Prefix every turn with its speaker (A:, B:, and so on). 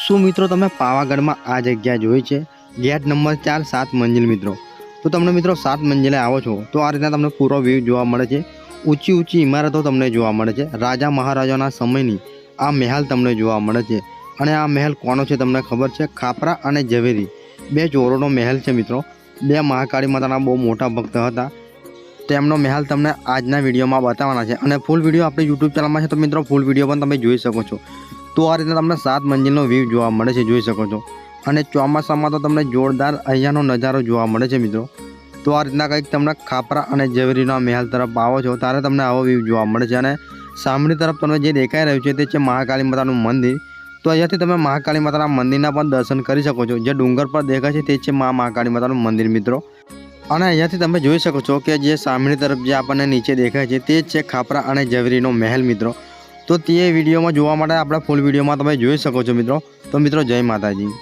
A: શું મિત્રો તમે પાવાગઢમાં આ જગ્યા જોઈ છે? ગેટ નંબર 4 7 મંજિલ મિત્રો. તો તમને મિત્રો 7 મંજિલે આવો છો તો આ રીતના તમને પૂરો વ્યૂ જોવા મળે છે. ઊંચી ઊંચી ઇમારતો તમને જોવા મળે છે. રાજા મહારાજાના સમયની આ મહેલ તમને જોવા મળે છે. અને આ મહેલ કોનો છે તમને ખબર છે? ખાપરા અને ઝવેરી બે ચોરોનો મહેલ છે મિત્રો. બે મહાકાળી માતાના બહુ મોટા ભક્ત હતા. તેમનો મહેલ તમને આજના વિડીયોમાં બતાવવાના છે અને ફૂલ વિડીયો આપણી યુટ્યુબ ચેનલમાં છે, તો મિત્રો ફૂલ વિડીયો પણ તમે જોઈ શકો છો. તો આ રીતે તમને 7 મંજિલનો વ્યૂ જોવા મળે છે, જોઈ શકો છો. અને ચોમાસામાં તો તમને જોરદાર અહીંયાનો નજારો જોવા મળે છે મિત્રો. તો આ રીતના કંઈક તમને ખાપરા અને ઝવેરીના મહેલ તરફ આવો છો ત્યારે તમને આવો વ્યૂ જોવા મળે છે. અને સામેની તરફ તમને જે દેખાઈ રહ્યું છે તે છે મહાકાળી માતાનું મંદિર. તો અહીંયાથી તમે મહાકાળી માતાના મંદિરના પણ દર્શન કરી શકો છો. જે ડુંગર પર દેખાય છે તે છે મહાકાળી માતાનું મંદિર મિત્રો. અને અહીંયાથી તમે જોઈ શકો છો કે જે સામેની તરફ જે આપણને નીચે દેખાય છે તે જ છે ખાપરા અને ઝવેરીનો મહેલ મિત્રો. તો તે વિડીયોમાં જોવા માટે આપણે ફૂલ વિડીયોમાં તમે જોઈ શકો છો મિત્રો. તો મિત્રો જય માતાજી.